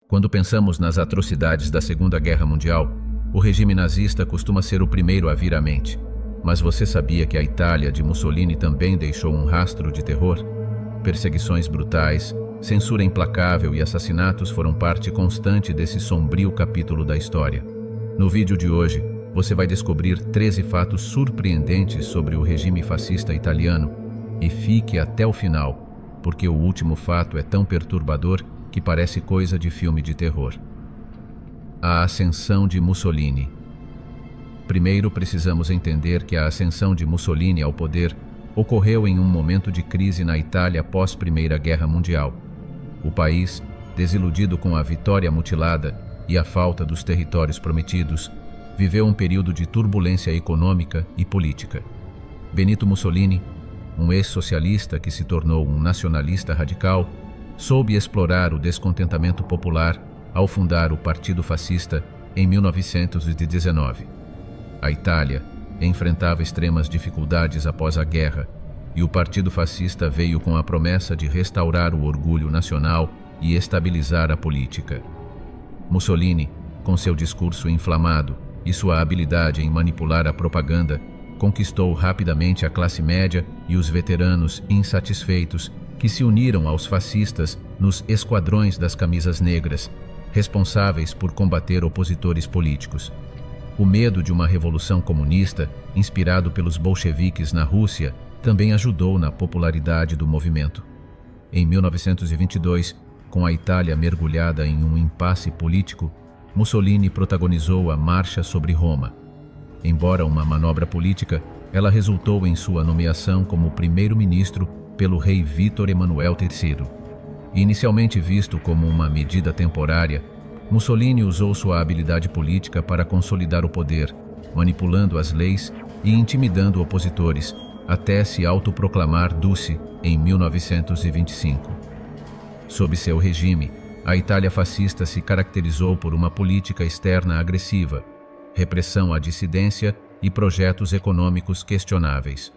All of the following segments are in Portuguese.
Quando pensamos nas atrocidades da Segunda Guerra Mundial, o regime nazista costuma ser o primeiro a vir à mente. Mas você sabia que a Itália de Mussolini também deixou um rastro de terror? Perseguições brutais, censura implacável e assassinatos foram parte constante desse sombrio capítulo da história. No vídeo de hoje, você vai descobrir 13 fatos surpreendentes sobre o regime fascista italiano. E fique até o final, porque o último fato é tão perturbador que parece coisa de filme de terror. A ascensão de Mussolini. Primeiro, precisamos entender que a ascensão de Mussolini ao poder ocorreu em um momento de crise na Itália após a Primeira Guerra Mundial. O país, desiludido com a vitória mutilada e a falta dos territórios prometidos, viveu um período de turbulência econômica e política. Benito Mussolini, um ex-socialista que se tornou um nacionalista radical, soube explorar o descontentamento popular ao fundar o Partido Fascista em 1919. A Itália enfrentava extremas dificuldades após a guerra, e o Partido Fascista veio com a promessa de restaurar o orgulho nacional e estabilizar a política. Mussolini, com seu discurso inflamado e sua habilidade em manipular a propaganda, conquistou rapidamente a classe média e os veteranos insatisfeitos que se uniram aos fascistas nos esquadrões das camisas negras, responsáveis por combater opositores políticos. O medo de uma revolução comunista, inspirado pelos bolcheviques na Rússia, também ajudou na popularidade do movimento. Em 1922, com a Itália mergulhada em um impasse político, Mussolini protagonizou a Marcha sobre Roma. Embora uma manobra política, ela resultou em sua nomeação como primeiro-ministro pelo rei Vítor Emanuel III. Inicialmente visto como uma medida temporária, Mussolini usou sua habilidade política para consolidar o poder, manipulando as leis e intimidando opositores, até se autoproclamar Duce em 1925. Sob seu regime, a Itália fascista se caracterizou por uma política externa agressiva, repressão à dissidência e projetos econômicos questionáveis.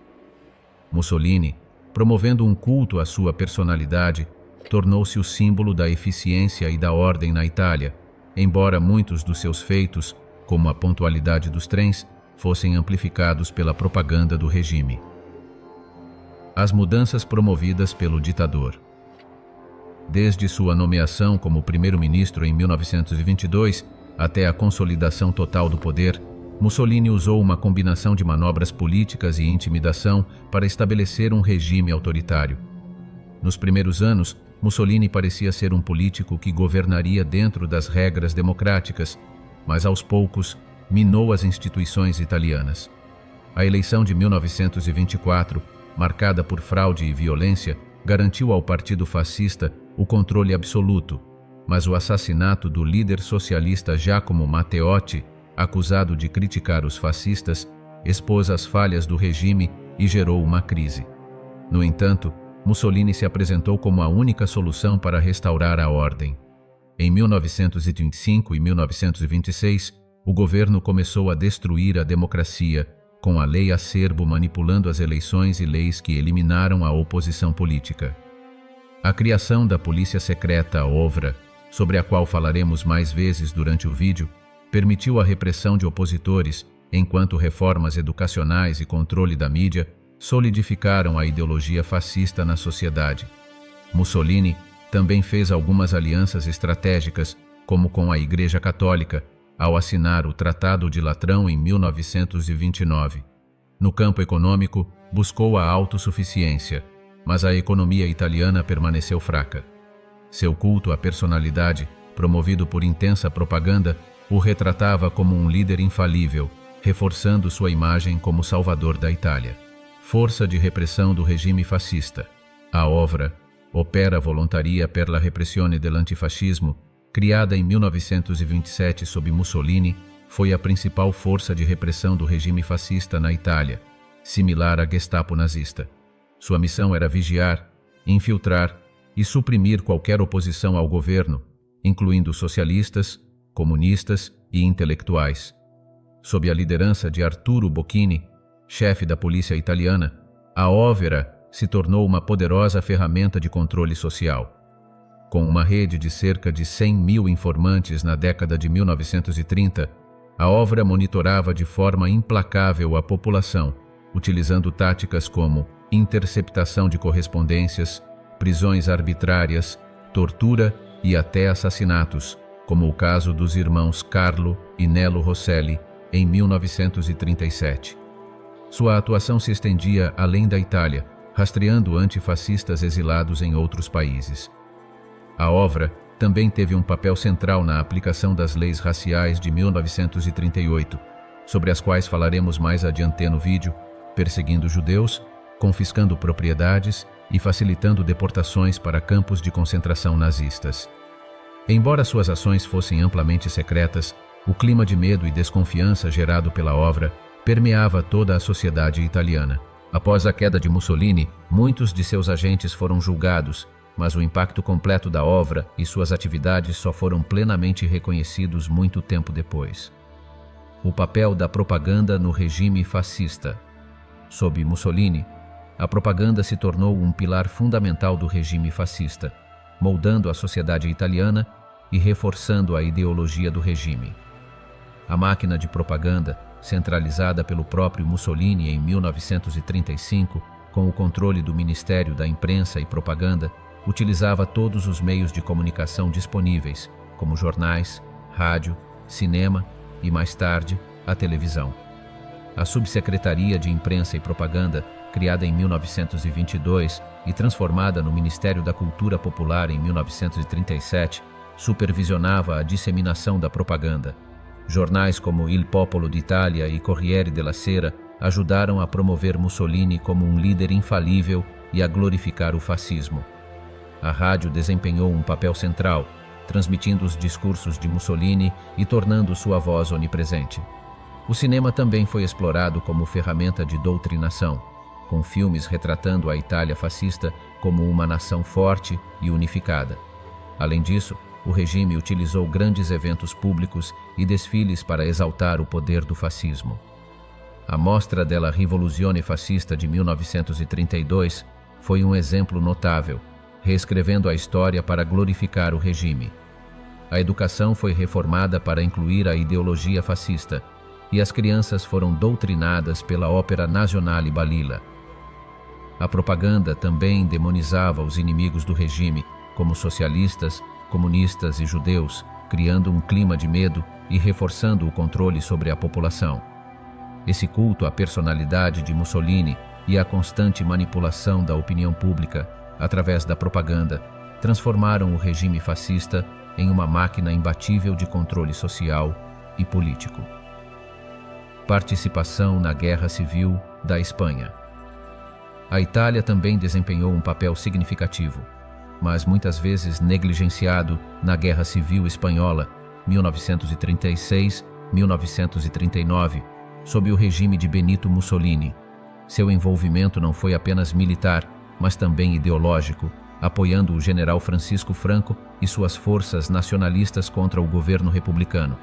Mussolini, promovendo um culto à sua personalidade, tornou-se o símbolo da eficiência e da ordem na Itália, embora muitos dos seus feitos, como a pontualidade dos trens, fossem amplificados pela propaganda do regime. As mudanças promovidas pelo ditador. Desde sua nomeação como primeiro-ministro em 1922 até a consolidação total do poder, Mussolini usou uma combinação de manobras políticas e intimidação para estabelecer um regime autoritário. Nos primeiros anos, Mussolini parecia ser um político que governaria dentro das regras democráticas, mas aos poucos minou as instituições italianas. A eleição de 1924, marcada por fraude e violência, garantiu ao Partido Fascista o controle absoluto, mas o assassinato do líder socialista Giacomo Matteotti, acusado de criticar os fascistas, expôs as falhas do regime e gerou uma crise. No entanto, Mussolini se apresentou como a única solução para restaurar a ordem. Em 1925 e 1926, o governo começou a destruir a democracia, com a Lei Acerbo manipulando as eleições e leis que eliminaram a oposição política. A criação da polícia secreta OVRA, sobre a qual falaremos mais vezes durante o vídeo, permitiu a repressão de opositores, enquanto reformas educacionais e controle da mídia solidificaram a ideologia fascista na sociedade. Mussolini também fez algumas alianças estratégicas, como com a Igreja Católica, ao assinar o Tratado de Latrão em 1929. No campo econômico, buscou a autossuficiência, mas a economia italiana permaneceu fraca. Seu culto à personalidade, promovido por intensa propaganda, o retratava como um líder infalível, reforçando sua imagem como salvador da Itália. Força de repressão do regime fascista. A OVRA, Opera Volontaria per la Repressione dell'Antifascismo, criada em 1927 sob Mussolini, foi a principal força de repressão do regime fascista na Itália, similar à Gestapo nazista. Sua missão era vigiar, infiltrar e suprimir qualquer oposição ao governo, incluindo socialistas, comunistas e intelectuais. Sob a liderança de Arturo Bocchini, chefe da polícia italiana, a OVRA se tornou uma poderosa ferramenta de controle social. Com uma rede de cerca de 100 mil informantes na década de 1930, a OVRA monitorava de forma implacável a população, utilizando táticas como interceptação de correspondências, prisões arbitrárias, tortura e até assassinatos, como o caso dos irmãos Carlo e Nello Rosselli, em 1937. Sua atuação se estendia além da Itália, rastreando antifascistas exilados em outros países. A OVRA também teve um papel central na aplicação das leis raciais de 1938, sobre as quais falaremos mais adiante no vídeo, perseguindo judeus, confiscando propriedades e facilitando deportações para campos de concentração nazistas. Embora suas ações fossem amplamente secretas, o clima de medo e desconfiança gerado pela OVRA permeava toda a sociedade italiana. Após a queda de Mussolini, muitos de seus agentes foram julgados, mas o impacto completo da OVRA e suas atividades só foram plenamente reconhecidos muito tempo depois. O papel da propaganda no regime fascista. Sob Mussolini, a propaganda se tornou um pilar fundamental do regime fascista, moldando a sociedade italiana e reforçando a ideologia do regime. A máquina de propaganda, centralizada pelo próprio Mussolini em 1935, com o controle do Ministério da Imprensa e Propaganda, utilizava todos os meios de comunicação disponíveis, como jornais, rádio, cinema e, mais tarde, a televisão. A Subsecretaria de Imprensa e Propaganda, criada em 1922 e transformada no Ministério da Cultura Popular em 1937, supervisionava a disseminação da propaganda. Jornais como Il Popolo d'Italia e Corriere della Sera ajudaram a promover Mussolini como um líder infalível e a glorificar o fascismo. A rádio desempenhou um papel central, transmitindo os discursos de Mussolini e tornando sua voz onipresente. O cinema também foi explorado como ferramenta de doutrinação, com filmes retratando a Itália fascista como uma nação forte e unificada. Além disso, o regime utilizou grandes eventos públicos e desfiles para exaltar o poder do fascismo. A Mostra della Rivoluzione Fascista de 1932 foi um exemplo notável, reescrevendo a história para glorificar o regime. A educação foi reformada para incluir a ideologia fascista, e as crianças foram doutrinadas pela Ópera Nazionale Balilla. A propaganda também demonizava os inimigos do regime, como socialistas, comunistas e judeus, criando um clima de medo e reforçando o controle sobre a população. Esse culto à personalidade de Mussolini e a constante manipulação da opinião pública, através da propaganda, transformaram o regime fascista em uma máquina imbatível de controle social e político. Participação na Guerra Civil da Espanha. A Itália também desempenhou um papel significativo, mas muitas vezes negligenciado na Guerra Civil Espanhola, 1936-1939, sob o regime de Benito Mussolini. Seu envolvimento não foi apenas militar, mas também ideológico, apoiando o general Francisco Franco e suas forças nacionalistas contra o governo republicano.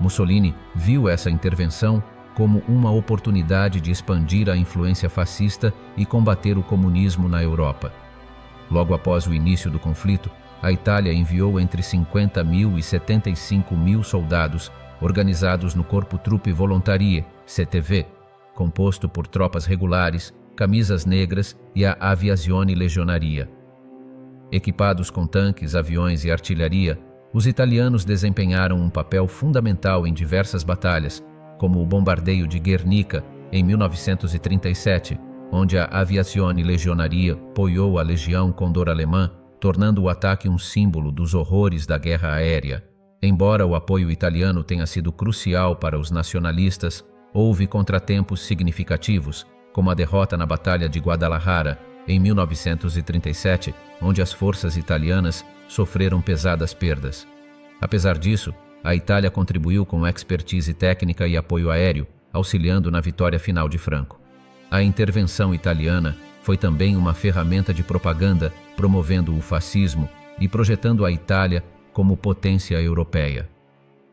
Mussolini viu essa intervenção como uma oportunidade de expandir a influência fascista e combater o comunismo na Europa. Logo após o início do conflito, a Itália enviou entre 50 mil e 75 mil soldados, organizados no Corpo Truppe Volontarie, CTV, composto por tropas regulares, camisas negras e a Aviazione Legionaria. Equipados com tanques, aviões e artilharia, os italianos desempenharam um papel fundamental em diversas batalhas, como o bombardeio de Guernica, em 1937, onde a Aviazione Legionaria apoiou a Legião Condor Alemã, tornando o ataque um símbolo dos horrores da guerra aérea. Embora o apoio italiano tenha sido crucial para os nacionalistas, houve contratempos significativos, como a derrota na Batalha de Guadalajara, em 1937, onde as forças italianas sofreram pesadas perdas. Apesar disso, a Itália contribuiu com expertise técnica e apoio aéreo, auxiliando na vitória final de Franco. A intervenção italiana foi também uma ferramenta de propaganda, promovendo o fascismo e projetando a Itália como potência europeia.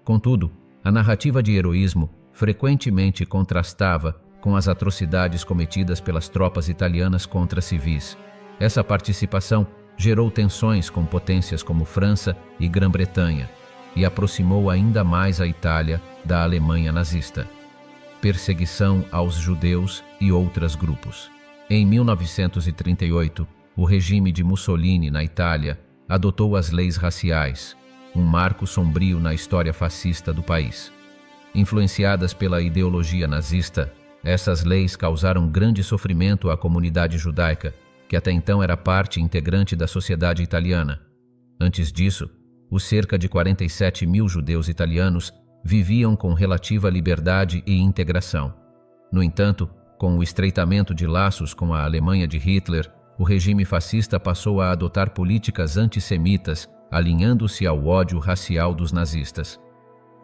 Contudo, a narrativa de heroísmo frequentemente contrastava com as atrocidades cometidas pelas tropas italianas contra civis. Essa participação gerou tensões com potências como França e Grã-Bretanha e aproximou ainda mais a Itália da Alemanha nazista. Perseguição aos judeus e outros grupos. Em 1938, o regime de Mussolini na Itália adotou as leis raciais, um marco sombrio na história fascista do país. Influenciadas pela ideologia nazista, essas leis causaram grande sofrimento à comunidade judaica, que até então era parte integrante da sociedade italiana. Antes disso, os cerca de 47 mil judeus italianos viviam com relativa liberdade e integração. No entanto, com o estreitamento de laços com a Alemanha de Hitler, o regime fascista passou a adotar políticas antissemitas, alinhando-se ao ódio racial dos nazistas.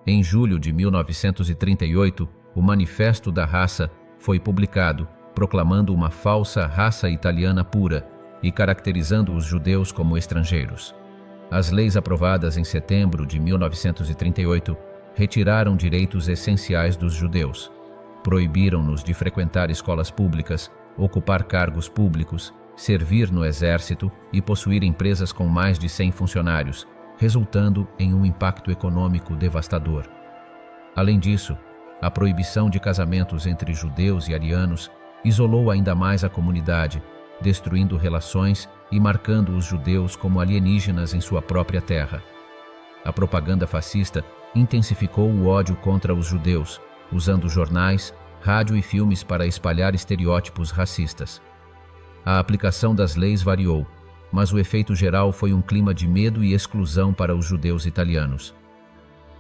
Em julho de 1938, o Manifesto da Raça foi publicado, proclamando uma falsa raça italiana pura e caracterizando os judeus como estrangeiros. As leis aprovadas em setembro de 1938 retiraram direitos essenciais dos judeus, proibiram-nos de frequentar escolas públicas, ocupar cargos públicos, servir no exército e possuir empresas com mais de 100 funcionários, resultando em um impacto econômico devastador. Além disso, a proibição de casamentos entre judeus e arianos isolou ainda mais a comunidade, destruindo relações e marcando os judeus como alienígenas em sua própria terra. A propaganda fascista intensificou o ódio contra os judeus, usando jornais, rádio e filmes para espalhar estereótipos racistas. A aplicação das leis variou, mas o efeito geral foi um clima de medo e exclusão para os judeus italianos.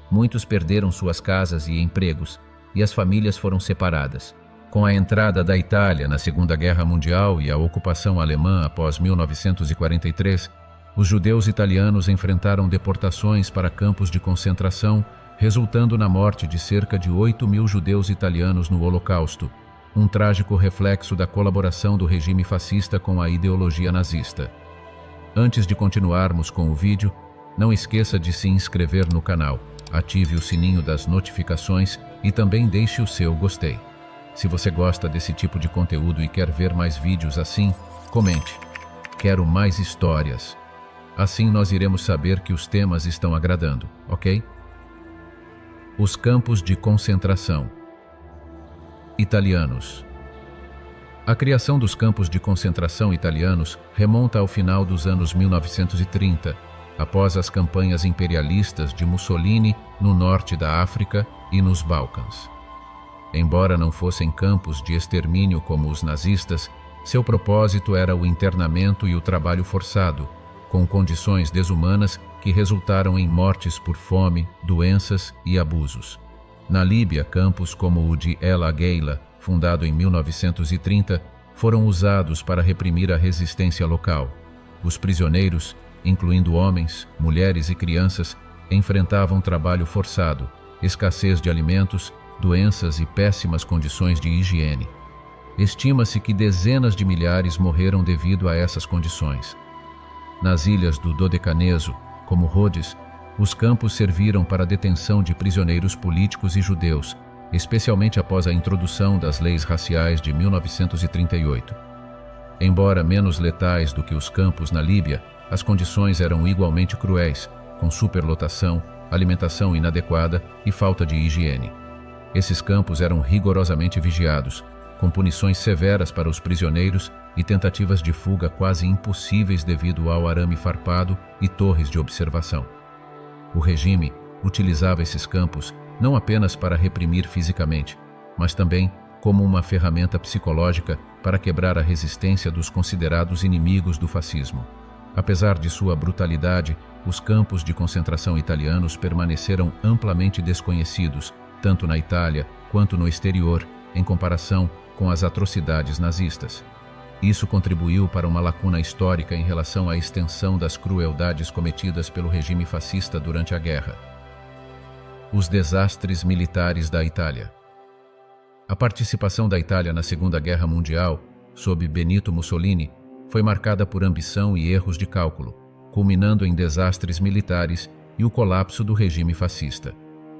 Muitos perderam suas casas e empregos, e as famílias foram separadas. Com a entrada da Itália na Segunda Guerra Mundial e a ocupação alemã após 1943, os judeus italianos enfrentaram deportações para campos de concentração, resultando na morte de cerca de 8 mil judeus italianos no Holocausto, um trágico reflexo da colaboração do regime fascista com a ideologia nazista. Antes de continuarmos com o vídeo, não esqueça de se inscrever no canal, ative o sininho das notificações e também deixe o seu gostei. Se você gosta desse tipo de conteúdo e quer ver mais vídeos assim, comente. Quero mais histórias. Assim nós iremos saber que os temas estão agradando, ok? Os campos de concentração. Italianos. A criação dos campos de concentração italianos remonta ao final dos anos 1930, após as campanhas imperialistas de Mussolini no norte da África e nos Balcãs. Embora não fossem campos de extermínio como os nazistas, seu propósito era o internamento e o trabalho forçado, com condições desumanas que resultaram em mortes por fome, doenças e abusos. Na Líbia, campos como o de El Agheila, fundado em 1930, foram usados para reprimir a resistência local. Os prisioneiros, incluindo homens, mulheres e crianças, enfrentavam trabalho forçado, escassez de alimentos, doenças e péssimas condições de higiene. Estima-se que dezenas de milhares morreram devido a essas condições. Nas ilhas do Dodecaneso, como Rhodes, os campos serviram para a detenção de prisioneiros políticos e judeus, especialmente após a introdução das leis raciais de 1938. Embora menos letais do que os campos na Líbia, as condições eram igualmente cruéis, com superlotação, alimentação inadequada e falta de higiene. Esses campos eram rigorosamente vigiados, com punições severas para os prisioneiros e tentativas de fuga quase impossíveis devido ao arame farpado e torres de observação. O regime utilizava esses campos não apenas para reprimir fisicamente, mas também como uma ferramenta psicológica para quebrar a resistência dos considerados inimigos do fascismo. Apesar de sua brutalidade, os campos de concentração italianos permaneceram amplamente desconhecidos, tanto na Itália quanto no exterior, em comparação com as atrocidades nazistas. Isso contribuiu para uma lacuna histórica em relação à extensão das crueldades cometidas pelo regime fascista durante a guerra. Os desastres militares da Itália. A participação da Itália na Segunda Guerra Mundial, sob Benito Mussolini, foi marcada por ambição e erros de cálculo, culminando em desastres militares e o colapso do regime fascista.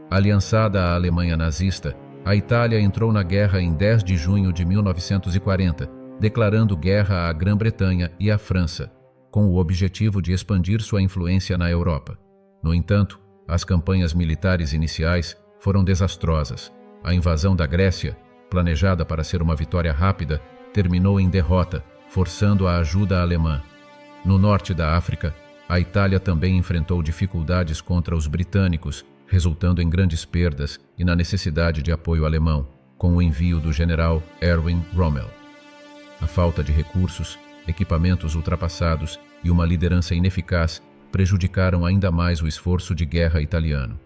Aliançada à Alemanha nazista, a Itália entrou na guerra em 10 de junho de 1940, declarando guerra à Grã-Bretanha e à França, com o objetivo de expandir sua influência na Europa. No entanto, as campanhas militares iniciais foram desastrosas. A invasão da Grécia, planejada para ser uma vitória rápida, terminou em derrota, forçando a ajuda alemã. No norte da África, a Itália também enfrentou dificuldades contra os britânicos, resultando em grandes perdas e na necessidade de apoio alemão, com o envio do general Erwin Rommel. A falta de recursos, equipamentos ultrapassados e uma liderança ineficaz prejudicaram ainda mais o esforço de guerra italiano.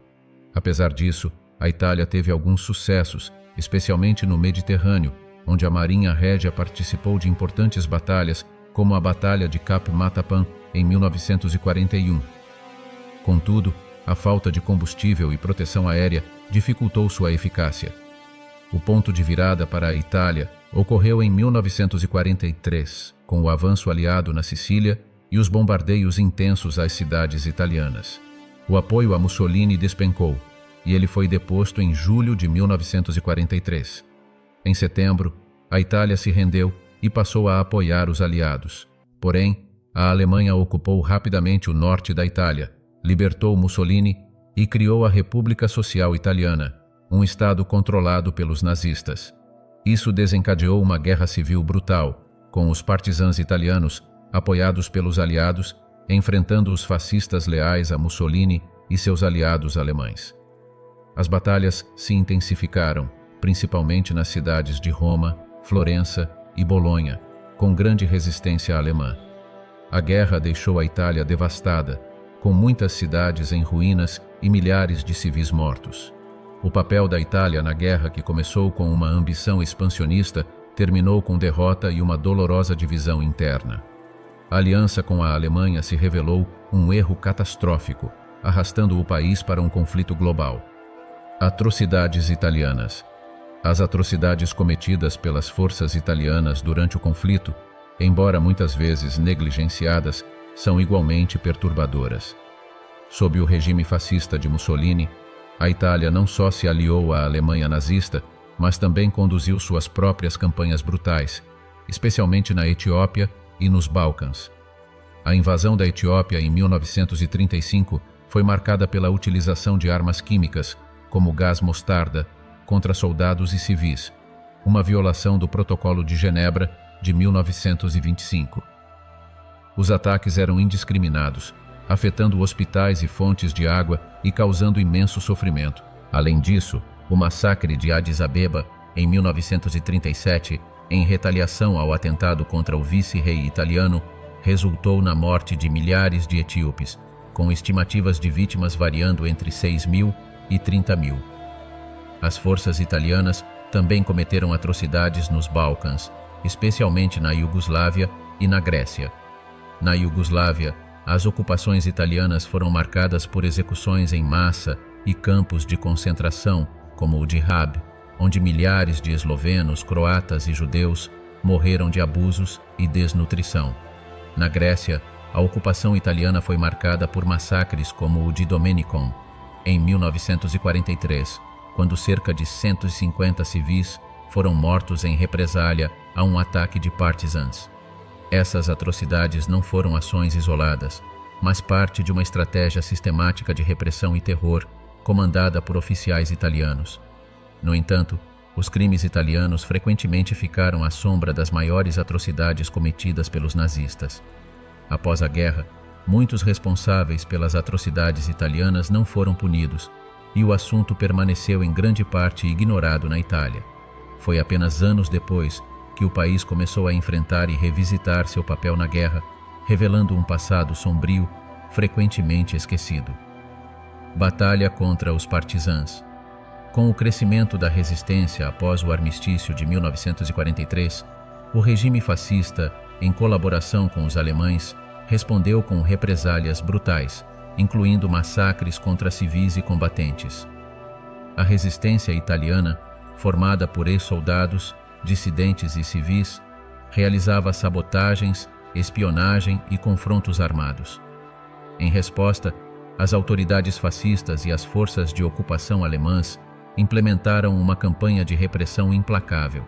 Apesar disso, a Itália teve alguns sucessos, especialmente no Mediterrâneo, onde a Marinha Régia participou de importantes batalhas, como a Batalha de Cap Matapan em 1941. Contudo, a falta de combustível e proteção aérea dificultou sua eficácia. O ponto de virada para a Itália ocorreu em 1943, com o avanço aliado na Sicília e os bombardeios intensos às cidades italianas. O apoio a Mussolini despencou, e ele foi deposto em julho de 1943. Em setembro, a Itália se rendeu e passou a apoiar os aliados. Porém, a Alemanha ocupou rapidamente o norte da Itália, libertou Mussolini e criou a República Social Italiana, um estado controlado pelos nazistas. Isso desencadeou uma guerra civil brutal, com os partisãos italianos, apoiados pelos aliados, enfrentando os fascistas leais a Mussolini e seus aliados alemães. As batalhas se intensificaram, principalmente nas cidades de Roma, Florença e Bolonha, com grande resistência alemã. A guerra deixou a Itália devastada, com muitas cidades em ruínas e milhares de civis mortos. O papel da Itália na guerra, que começou com uma ambição expansionista, terminou com derrota e uma dolorosa divisão interna. A aliança com a Alemanha se revelou um erro catastrófico, arrastando o país para um conflito global. Atrocidades italianas. As atrocidades cometidas pelas forças italianas durante o conflito, embora muitas vezes negligenciadas, são igualmente perturbadoras. Sob o regime fascista de Mussolini, a Itália não só se aliou à Alemanha nazista, mas também conduziu suas próprias campanhas brutais, especialmente na Etiópia e nos Balcãs. A invasão da Etiópia em 1935 foi marcada pela utilização de armas químicas, como gás mostarda, contra soldados e civis, uma violação do Protocolo de Genebra de 1925. Os ataques eram indiscriminados, afetando hospitais e fontes de água e causando imenso sofrimento. Além disso, o massacre de Addis Abeba, em 1937, em retaliação ao atentado contra o vice-rei italiano, resultou na morte de milhares de etíopes, com estimativas de vítimas variando entre 6.000 e 30.000. As forças italianas também cometeram atrocidades nos Balcãs, especialmente na Iugoslávia e na Grécia. Na Iugoslávia, as ocupações italianas foram marcadas por execuções em massa e campos de concentração, como o de Rab, onde milhares de eslovenos, croatas e judeus morreram de abusos e desnutrição. Na Grécia, a ocupação italiana foi marcada por massacres como o de Domenicon, em 1943, quando cerca de 150 civis foram mortos em represália a um ataque de partisans. Essas atrocidades não foram ações isoladas, mas parte de uma estratégia sistemática de repressão e terror comandada por oficiais italianos. No entanto, os crimes italianos frequentemente ficaram à sombra das maiores atrocidades cometidas pelos nazistas. Após a guerra, muitos responsáveis pelas atrocidades italianas não foram punidos, e o assunto permaneceu em grande parte ignorado na Itália. Foi apenas anos depois que o país começou a enfrentar e revisitar seu papel na guerra, revelando um passado sombrio, frequentemente esquecido. Batalha contra os partisãs. Com o crescimento da resistência após o armistício de 1943, o regime fascista, em colaboração com os alemães, respondeu com represálias brutais, incluindo massacres contra civis e combatentes. A resistência italiana, formada por ex-soldados, dissidentes e civis, realizava sabotagens, espionagem e confrontos armados. Em resposta, as autoridades fascistas e as forças de ocupação alemãs implementaram uma campanha de repressão implacável.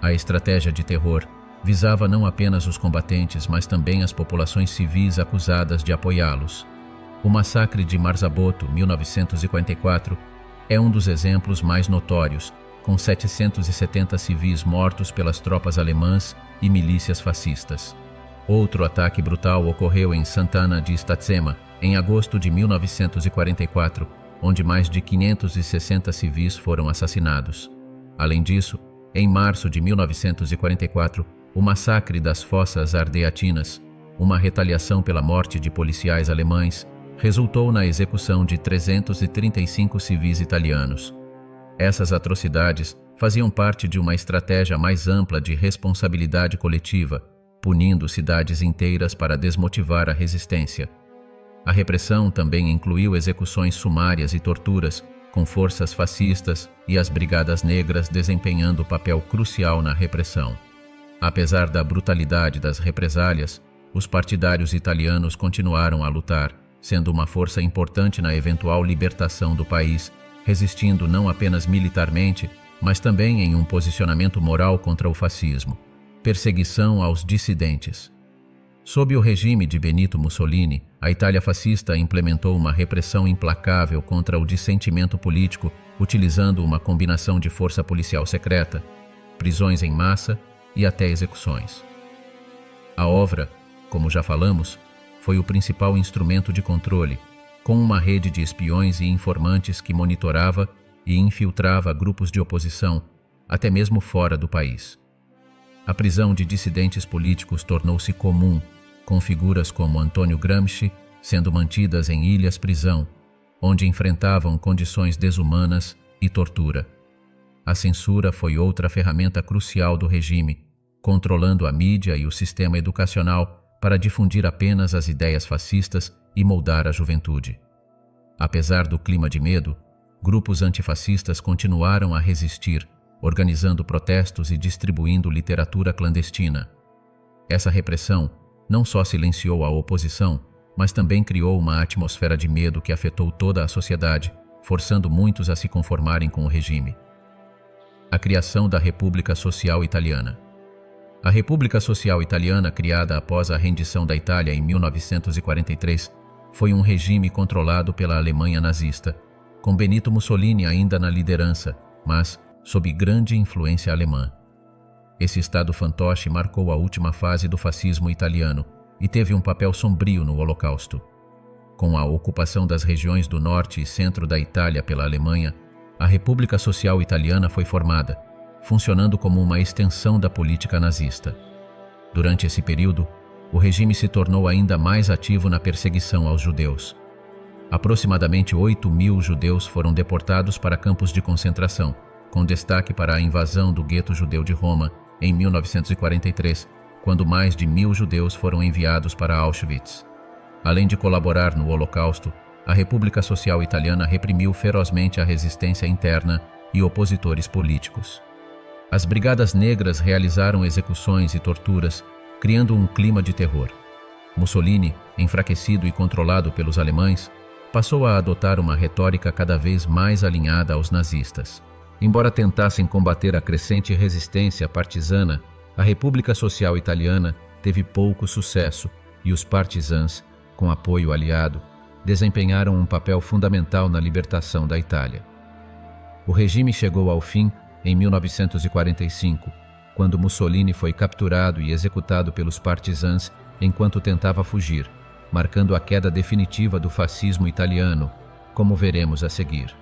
A estratégia de terror visava não apenas os combatentes, mas também as populações civis acusadas de apoiá-los. O massacre de Marzabotto, 1944, é um dos exemplos mais notórios, com 770 civis mortos pelas tropas alemãs e milícias fascistas. Outro ataque brutal ocorreu em Sant'Anna di Stazzema, em agosto de 1944, onde mais de 560 civis foram assassinados. Além disso, em março de 1944, o massacre das Fossas Ardeatinas, uma retaliação pela morte de policiais alemães, resultou na execução de 335 civis italianos. Essas atrocidades faziam parte de uma estratégia mais ampla de responsabilidade coletiva, punindo cidades inteiras para desmotivar a resistência. A repressão também incluiu execuções sumárias e torturas, com forças fascistas e as Brigadas Negras desempenhando papel crucial na repressão. Apesar da brutalidade das represálias, os partidários italianos continuaram a lutar, sendo uma força importante na eventual libertação do país, resistindo não apenas militarmente, mas também em um posicionamento moral contra o fascismo. Perseguição aos dissidentes. Sob o regime de Benito Mussolini, a Itália fascista implementou uma repressão implacável contra o dissentimento político, utilizando uma combinação de força policial secreta, prisões em massa e até execuções. A OVRA, como já falamos, foi o principal instrumento de controle, com uma rede de espiões e informantes que monitorava e infiltrava grupos de oposição, até mesmo fora do país. A prisão de dissidentes políticos tornou-se comum, com figuras como Antônio Gramsci sendo mantidas em ilhas-prisão, onde enfrentavam condições desumanas e tortura. A censura foi outra ferramenta crucial do regime, controlando a mídia e o sistema educacional para difundir apenas as ideias fascistas e moldar a juventude. Apesar do clima de medo, grupos antifascistas continuaram a resistir, organizando protestos e distribuindo literatura clandestina. Essa repressão não só silenciou a oposição, mas também criou uma atmosfera de medo que afetou toda a sociedade, forçando muitos a se conformarem com o regime. A criação da República Social Italiana. A República Social Italiana, criada após a rendição da Itália em 1943, foi um regime controlado pela Alemanha nazista, com Benito Mussolini ainda na liderança, mas sob grande influência alemã. Esse estado fantoche marcou a última fase do fascismo italiano e teve um papel sombrio no Holocausto. Com a ocupação das regiões do norte e centro da Itália pela Alemanha, a República Social Italiana foi formada, funcionando como uma extensão da política nazista. Durante esse período, o regime se tornou ainda mais ativo na perseguição aos judeus. Aproximadamente 8.000 judeus foram deportados para campos de concentração, com destaque para a invasão do gueto judeu de Roma em 1943, quando mais de 1.000 judeus foram enviados para Auschwitz. Além de colaborar no Holocausto, a República Social Italiana reprimiu ferozmente a resistência interna e opositores políticos. As Brigadas Negras realizaram execuções e torturas, criando um clima de terror. Mussolini, enfraquecido e controlado pelos alemães, passou a adotar uma retórica cada vez mais alinhada aos nazistas. Embora tentassem combater a crescente resistência partisana, a República Social Italiana teve pouco sucesso e os partisans, com apoio aliado, desempenharam um papel fundamental na libertação da Itália. O regime chegou ao fim em 1945, quando Mussolini foi capturado e executado pelos partisans enquanto tentava fugir, marcando a queda definitiva do fascismo italiano, como veremos a seguir.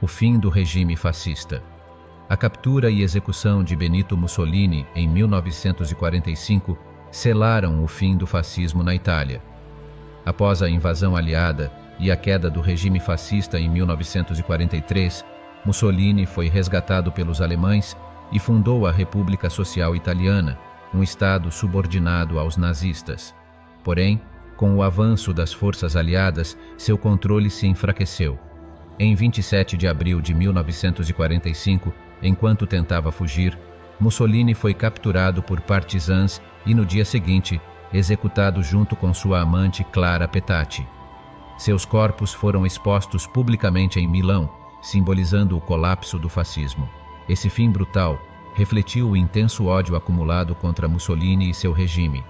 O fim do regime fascista. A captura e execução de Benito Mussolini em 1945 selaram o fim do fascismo na Itália. Após a invasão aliada e a queda do regime fascista em 1943, Mussolini foi resgatado pelos alemães e fundou a República Social Italiana, um estado subordinado aos nazistas. Porém, com o avanço das forças aliadas, seu controle se enfraqueceu. Em 27 de abril de 1945, enquanto tentava fugir, Mussolini foi capturado por partisans e no dia seguinte, executado junto com sua amante Clara Petacci. Seus corpos foram expostos publicamente em Milão, simbolizando o colapso do fascismo. Esse fim brutal refletiu o intenso ódio acumulado contra Mussolini e seu regime.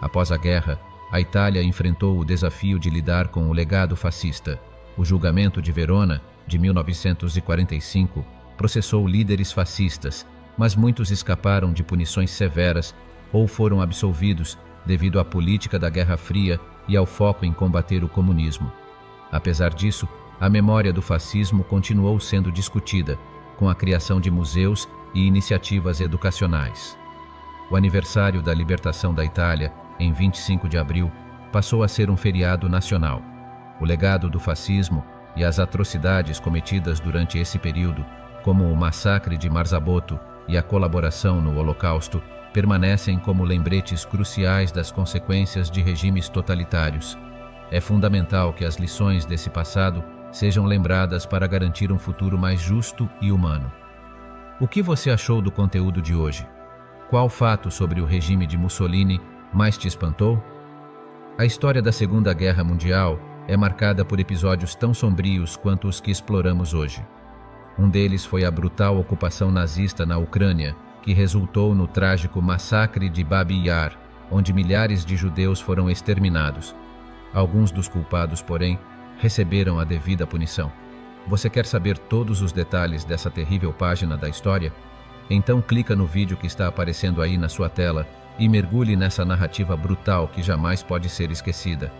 Após a guerra, a Itália enfrentou o desafio de lidar com o legado fascista. O julgamento de Verona, de 1945, processou líderes fascistas, mas muitos escaparam de punições severas ou foram absolvidos devido à política da Guerra Fria e ao foco em combater o comunismo. Apesar disso, a memória do fascismo continuou sendo discutida, com a criação de museus e iniciativas educacionais. O aniversário da libertação da Itália, em 25 de abril, passou a ser um feriado nacional. O legado do fascismo e as atrocidades cometidas durante esse período, como o massacre de Marzabotto e a colaboração no Holocausto, permanecem como lembretes cruciais das consequências de regimes totalitários. É fundamental que as lições desse passado sejam lembradas para garantir um futuro mais justo e humano. O que você achou do conteúdo de hoje? Qual fato sobre o regime de Mussolini mais te espantou? A história da Segunda Guerra Mundial é marcada por episódios tão sombrios quanto os que exploramos hoje. Um deles foi a brutal ocupação nazista na Ucrânia, que resultou no trágico massacre de Babi Yar, onde milhares de judeus foram exterminados. Alguns dos culpados, porém, receberam a devida punição. Você quer saber todos os detalhes dessa terrível página da história? Então clica no vídeo que está aparecendo aí na sua tela e mergulhe nessa narrativa brutal que jamais pode ser esquecida.